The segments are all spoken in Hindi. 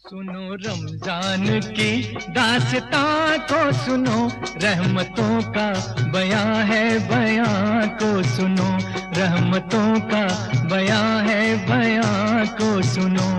सुनो रमजान की दास्तां को सुनो, रहमतों का बयां है, बयां को सुनो, रहमतों का बयां है, बयां को सुनो।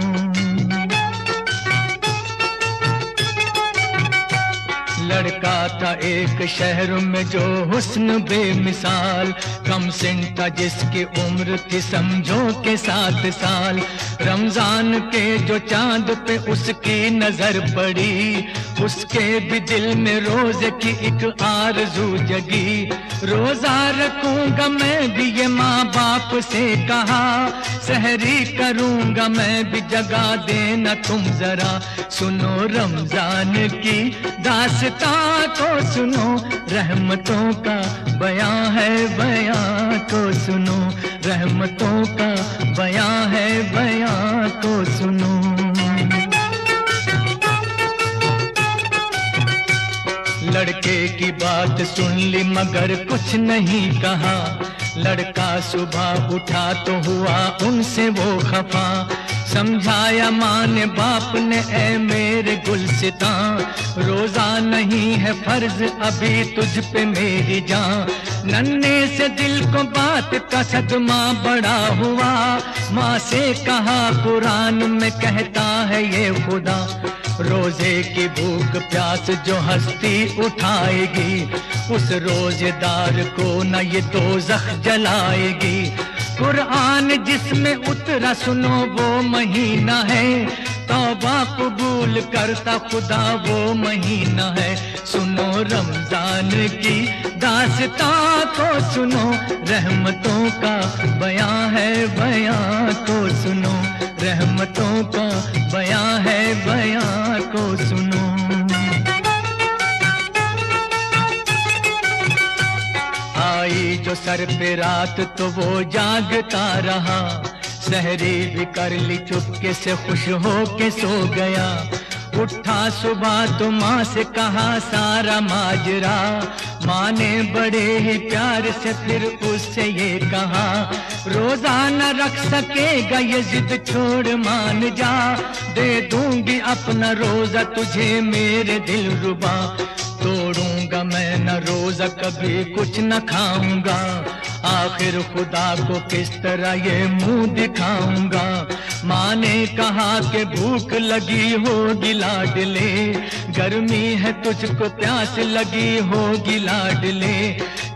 लड़का था एक शहर में जो हुस्न बेमिसाल, कम सिन था जिसकी उम्र थी समझो के 7 साल। रमजान के जो चांद पे उसकी नजर पड़ी, उसके भी दिल में रोजे की एक आरज़ू जगी। रोजा रखूंगा मैं भी ये माँ बाप से कहा, सहरी करूंगा मैं भी जगा देना तुम जरा। सुनो रमजान की दास्तां को सुनो, रहमतों का बयां है, बयां को सुनो, रहमतों का बयां है, बयां को सुनो। लड़के की बात सुन ली मगर कुछ नहीं कहा। लड़का सुबह उठा तो हुआ उनसे वो खफा। समझाया माँ ने बाप ने, ऐ मेरे गुलसितां, रोजा नहीं है फर्ज अभी तुझ पे मेरी जान। नन्हे से दिल को बात का सदमा बड़ा हुआ, माँ से कहा कुरान में कहता है ये खुदा, रोजे की भूख प्यास जो हस्ती उठाएगी, उस रोजेदार को न ये दोज़ख जलाएगी। कुरान जिसमें उतरा सुनो वो महीना है, तौबा कबूल करता खुदा वो महीना है। सुनो रमजान की दास्तां को सुनो, रहमतों का बयां है, बयां को सुनो, रहमतों का बयां है, बयां को सुनो। आई जो सर पे रात तो वो जागता रहा, सहरी भी कर ली चुपके से खुश हो के सो गया। उठा सुबह तो माँ से कहा सारा माजरा, माँ ने बड़े ही प्यार से फिर उससे ये कहा, रोजा न रख सकेगा ये जिद छोड़ मान जा, दे दूंगी अपना रोजा तुझे मेरे दिल रुबा। तोड़ूंगा मैं न रोजा कभी कुछ न खाऊंगा, आखिर खुदा को किस तरह ये मुंह दिखाऊंगा। माँ ने कहा कि भूख लगी होगी लाडले, गर्मी है तुझको प्यास लगी होगी लाडले।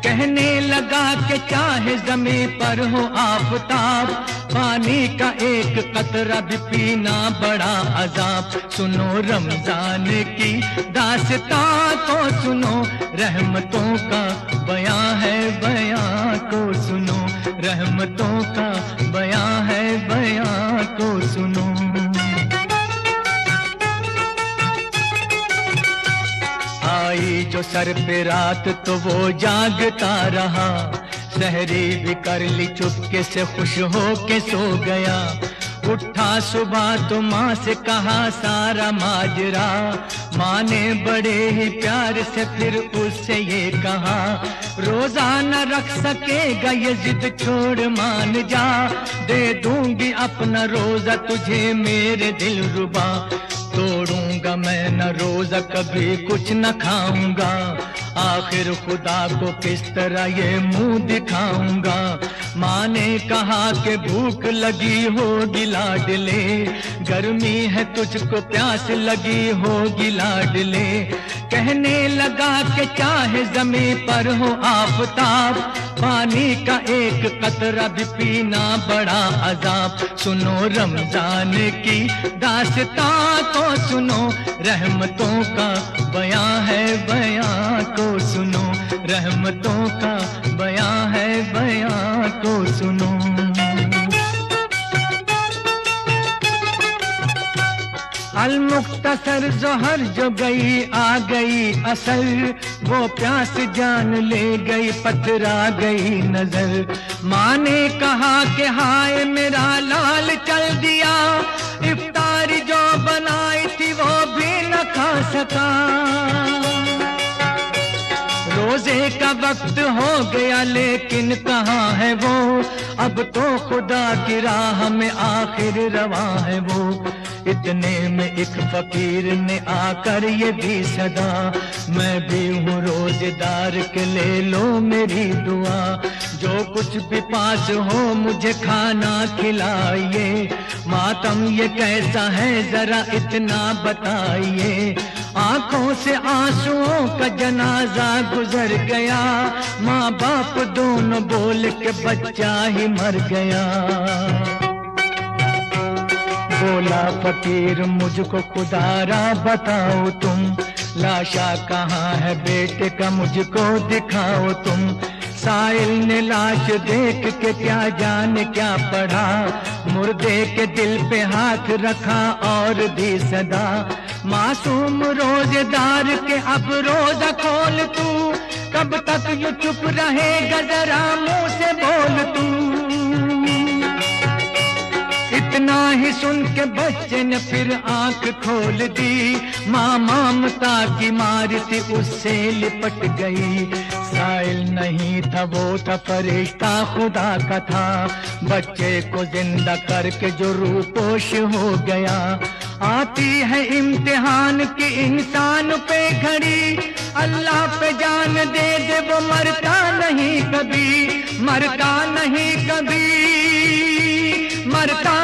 कहने लगा कि चाहे ज़मीं पर हो आफताब, पानी का एक कतरा भी पीना बड़ा अजाब। सुनो रमजान की दास्तां को सुनो, रहमतों का बयां है, बयां को सुनो, रहमतों का बयां है, बयां को सुनो। आई जो सर पे रात तो वो जागता रहा, सहरी भी कर ली चुपके से खुश हो के सो गया। उठा सुबह तो माँ से कहा सारा माजरा, माँ ने बड़े ही प्यार से फिर उससे ये कहा, रोजा न रख सकेगा ये जिद छोड़ मान जा, दे दूंगी अपना रोजा तुझे मेरे दिल रुबा। तोड़ूंगा मैं न रोजा कभी कुछ न खाऊंगा, आखिर खुदा को किस तरह ये मुंह दिखाऊंगा। माँ ने कहा कि भूख लगी होगी लाडले, गर्मी है तुझको प्यास लगी होगी लाडले। कहने लगा कि चाहे ज़मीं पर हो आफताब, पानी का एक कतरा भी पीना बड़ा अजाब। सुनो रमजान की दास्तां को सुनो, रहमतों का बयां है, बयां को सुनो, रहमतों का बयां है, बयां को सुनो। अल मुख्तसर जोहर जो गई आ गई असल, वो प्यास जान ले गई पतरा गई नजर। माँ ने कहा कि हाय मेरा लाल चल दिया, इफ्तारी जो बनाई थी वो भी न खा सका। रोजे का वक्त हो गया लेकिन कहाँ है वो, अब तो खुदा की राह में आखिर रवा है वो। इतने में एक फकीर ने आकर ये भी सदा, मैं भी हूँ रोजेदार के ले लो मेरी दुआ। जो कुछ भी पास हो मुझे खाना खिलाइए, मातम ये कैसा है जरा इतना बताइए। आंखों से आंसुओं का जनाजा गुजर गया, माँ बाप दोनों बोल के बच्चा ही मर गया। बोला फकीर मुझको खुदारा बताओ तुम, लाशा कहाँ है बेटे का मुझको दिखाओ तुम। साइल ने लाश देख के क्या जाने क्या पढ़ा, मुर्दे के दिल पे हाथ रखा और दी सदा। मासूम रोजेदार के अब रोजा खोल तू, कब तक यूं चुप रहेगा जरा मुंह से बोल तू। इतना ही सुन के बच्चे ने फिर आंख खोल दी, माँ ममता की मार थी उससे लिपट गई। साइल नहीं था वो था फरिश्ता खुदा का था, बच्चे को जिंदा करके जो रूपोश हो गया। आती है इम्तिहान की इंसान पे घड़ी, अल्लाह पे जान दे दे वो मरता नहीं कभी, मरता नहीं कभी, मरता